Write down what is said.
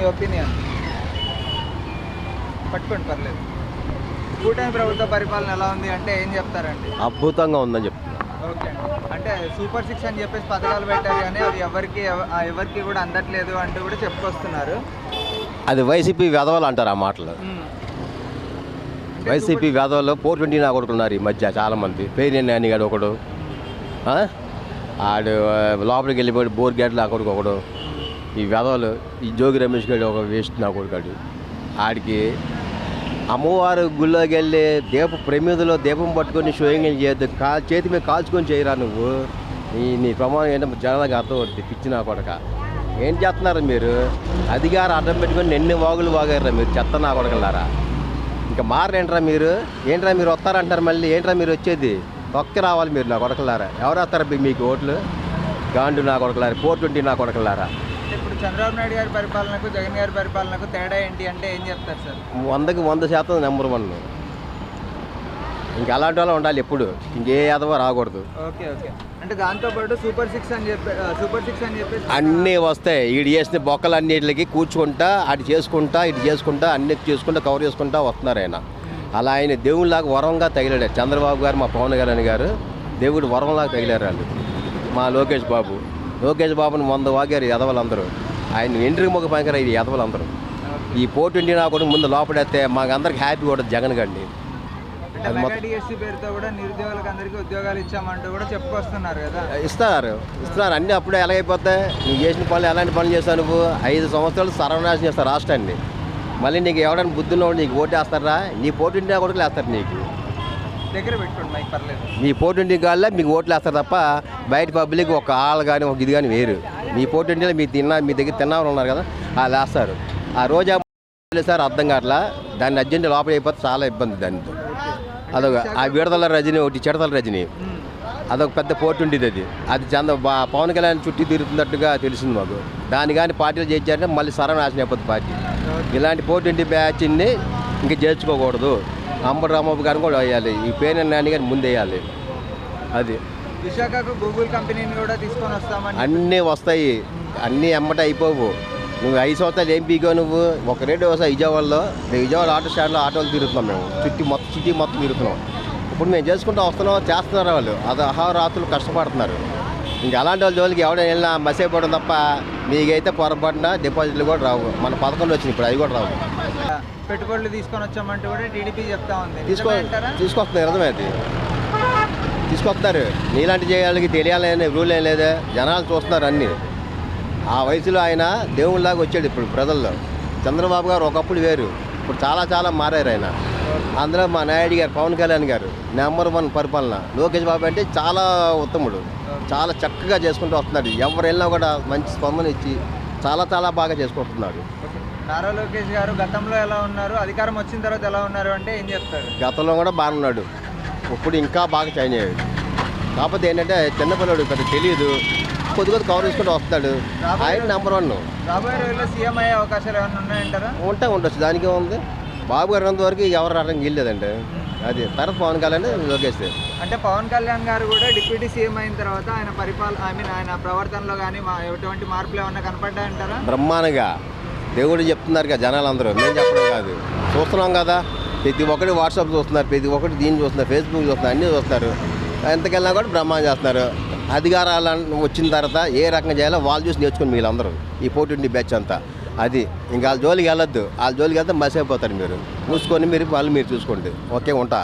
మీ opinion? పట్టుకోండి పర్లేదు. కూటమి ప్రభుత్వ పరిపాలన ఎలా ఉంది అంటే ఏం చెప్తారండి? అద్భుతంగా ఉందని చెప్తున్నా. ఓకే అండి. అంటే సూపర్ 6 అని చెప్పేసి పథకాలు పెట్టారు కానీ అవి ఎవరికి కూడా అందట్లేదు అంటూ కూడా చెప్పుకొస్తున్నారు. అది వైసీపీ వెధవలు అంటారు ఆ మాటలు. వైసీపీ వెధవలు 420 నా కొడుకున్నారు ఈ మధ్య చాలామంది. పేరు నానిగాడు ఒకడు, ఆడు లోపలికి వెళ్ళిపోయి బోర్ గేట్లు నా కొడుకు ఒకడు. ఈ వెధవలు, ఈ జోగి రమేష్ గారు ఒక వేస్ట్ నా కొడుకాడు. ఆడికి అమ్మవారు గుళ్ళోకి వెళ్ళి ప్రమిదలో దీపం పట్టుకొని షోయింగ్ చేయొద్దు. చేతి మీద కాల్చుకొని చేయరా నువ్వు. నీ ప్రమాణం ఏంటో జనాలకు అర్థం అవుతుంది. పిచ్చి నా కొడక ఏం చేస్తున్నారు మీరు? అధికారం అడ్డం పెట్టుకొని ఎన్ని వాగులు వాగారా మీరు, చెత్త నా కొడకలారా. ఇంకా మారేంట్రా మీరు? ఏంట్రా మీరు వస్తారంటారు మళ్ళీ? ఏంట్రా మీరు వచ్చేది? తొక్కి రావాలి మీరు నా కొడకలారా. ఎవరు వస్తారు మీకు ఓట్లు? గాండు నా కొడకలారా, 420 నా కొడకలారా. ఇప్పుడు చంద్రబాబు నాయుడు గారి పరిపాలనకు జగన్ గారి పరిపాలనకు తేడా ఏంటి అంటే ఏం చెప్తారు సార్? 100కి 100% నెంబర్ 1. ఇంకా అలాంటి వాళ్ళు ఉండాలి ఎప్పుడు, ఇంకే యాదవ రాకూడదు. Okay okay. అంటే దాంతోపాటు సూపర్ 6 అని చెప్పి అన్నీ వస్తాయి. ఈడు చేసిన బొక్కలన్నిటికి కూర్చుకుంటా అటు చేసుకుంటా ఇటు చేసుకుంటా అన్ని చేసుకుంటా కవర్ చేసుకుంటా వస్తున్నారు ఆయన. అలా ఆయన దేవుళ్ళలాగా వరంగా తగిలాడు చంద్రబాబు గారు, మా పవన్ కళ్యాణ్ గారు దేవుడు వరంలాగా తగిలారు వాళ్ళు. మా లోకేష్ బాబుని 100 వాగారు ఎదవలందరూ. ఆయన ఎంట్రీకి మొక్క పనికర ఇది ఎదవలందరూ. ఈ 420 నా కూడా ముందు లోపడేస్తే మాకు అందరికి హ్యాపీ కూడా జగన్ గండి. మెగాడిఎస్సీ పేరుతో కూడా నిరుద్యోగులకు అందరికీ ఉద్యోగాలు ఇచ్చామంటూ కూడా చెప్పుకొస్తున్నారు కదా. ఇస్తున్నారు అన్నీ. అప్పుడే ఎలాగైపోతాయి? నువ్వు చేసిన పనులు ఎలాంటి పనులు చేస్తావు నువ్వు? 5 సంవత్సరాలు సర్వనాశనం చేస్తారు రాష్ట్రాన్ని. మళ్ళీ నీకు ఎవడైనా బుద్ధున్నవాడు నీకు ఓటు వేస్తారా? నీ 420 కూడా వేస్తారు నీకు. దగ్గర పెట్టుకోండి మైక్ పర్లేదు. మీ 420 కాళ్ళే మీకు ఓట్లు వేస్తారు తప్ప బయట పబ్లిక్ ఒక ఆళ్ళు కానీ ఒక ఇది కానీ వేరు. మీ 420లో మీ దగ్గర తిన్నవారు ఉన్నారు కదా, వాళ్ళు వేస్తారు. ఆ రోజా సార్ అర్థం కావట్లా. దాన్ని అర్జెంట్ లోపల అయిపోతే చాలా ఇబ్బంది దానితో. అదొక ఆ విడతల రజని, ఒకటి చిడతల రజని, అదొక పెద్ద 420 అది పవన్ కళ్యాణ్ చుట్టూ తిరుగుతున్నట్టుగా తెలిసింది మాకు. దాన్ని కానీ పార్టీలు చేయించారంటే మళ్ళీ సర్వనాశనం అయిపోతుంది పార్టీ. ఇలాంటి 420 బ్యాచ్ని ఇంక చేర్చుకోకూడదు. అంబటి రాంబాబు గారిని కూడా వేయాలి. ఈ పేరు నాని గారిని ముందు వేయాలి. అది విశాఖకు గూగుల్ కంపెనీని కూడా తీసుకొని వస్తామని. అన్నీ వస్తాయి, అన్నీ ఎమ్మటే అయిపోవు. నువ్వు 5 సంవత్సరాలు ఏం పీకో నువ్వు. ఒక రేటు వస్తాయి విజయవాడ ఆటో స్టాండ్లో ఆటోలు తిరుగుతున్నాం మేము. సిటీ మొత్తం తిరుగుతున్నాం. ఇప్పుడు మేము చేసుకుంటూ చేస్తున్నారు వాళ్ళు. అది అహోరాత్రులు కష్టపడుతున్నారు. ఇంక అలాంటి వాళ్ళ జోలికి ఎవడైనా వెళ్ళినా మస్ అయిపోవడం తప్ప మీకైతే పొరపాటున డిపాజిట్లు కూడా రావు. మన 11 వచ్చింది, ఇప్పుడు అవి కూడా రావు. పెట్టుబడులు తీసుకొని వచ్చామంటే కూడా టీడీపీ చెప్తా ఉంది. తీసుకొస్తున్నారు అర్థమే. అది తీసుకొస్తున్నారు. నీలాంటి చేయాలకి తెలియాలని రూల్ ఏం లేదా? జనాలు చూస్తున్నారు అన్నీ. ఆ వయసులో ఆయన దేవుళ్ళలాగా వచ్చాడు ఇప్పుడు ప్రజల్లో. చంద్రబాబు గారు ఒకప్పుడు వేరు, ఇప్పుడు చాలా మారారు ఆయన. అందులో మా నాయుడు గారు, పవన్ కళ్యాణ్ గారు నెంబర్ 1 పరిపాలన. లోకేష్ బాబు అంటే చాలా ఉత్తముడు, చాలా చక్కగా చేసుకుంటూ వస్తున్నాడు. ఎవరు వెళ్ళినా కూడా మంచి స్పందన ఇచ్చి చాలా బాగా చేసుకుంటున్నాడు. నారా లోకేష్ గారు గతంలో ఎలా ఉన్నారు, అధికారం వచ్చిన తర్వాత ఎలా ఉన్నారు అంటే ఏం చెప్తారు? గతంలో కూడా బాగున్నాడు, ఇప్పుడు ఇంకా బాగా చేంజ్ అయ్యాడు. కాకపోతే ఏంటంటే చిన్నపిల్లడు పెద్ద తెలియదు, కొద్దిగా కవర్ చేసుకుంటూ వస్తాడు. ఆయన నెంబర్ 1. రాబోయే రోజుల్లో సీఎం అయ్యే అవకాశాలు ఏమైనా ఉన్నాయంటారా? ఉండొచ్చు, దానికి ఉంది. బాబు గారు వరకు ఎవరు రావడానికి వెళ్ళలేదండి. అది తర్వాత పవన్ కళ్యాణ్, లోకేష్. అంటే పవన్ కళ్యాణ్ గారు కూడా డిప్యూటీ సీఎం అయిన తర్వాత ఆయన ఆయన ప్రవర్తనలో కానీ ఎటువంటి మార్పులు ఏమన్నా కనపడ్డాయంటారా? బ్రహ్మాండంగా దేవుడు చెప్తున్నారు కదా జనాలందరూ, మేము చెప్పడం కాదు. చూస్తున్నాం కదా, ప్రతి ఒక్కటి వాట్సాప్ చూస్తున్నారు, ప్రతి ఒక్కటి దీన్ని చూస్తున్నారు, ఫేస్బుక్ చూస్తున్నారు, అన్నీ చూస్తున్నారు. ఎంతకెళ్ళినా కూడా బ్రహ్మాండం చేస్తున్నారు. అధికారాలు వచ్చిన తర్వాత ఏ రకంగా చేయాలో వాళ్ళు చూసి నేర్చుకుని మీరందరూ ఈ 420 బ్యాచ్ అంతా. అది ఇంకా వాళ్ళ జోలికి వెళ్ళొద్దు. వాళ్ళ జోలికి వెళ్తే మసి అయిపోతారు. మీరు మూసుకొని మీరు చూసుకోండి. ఓకే, ఉంటా.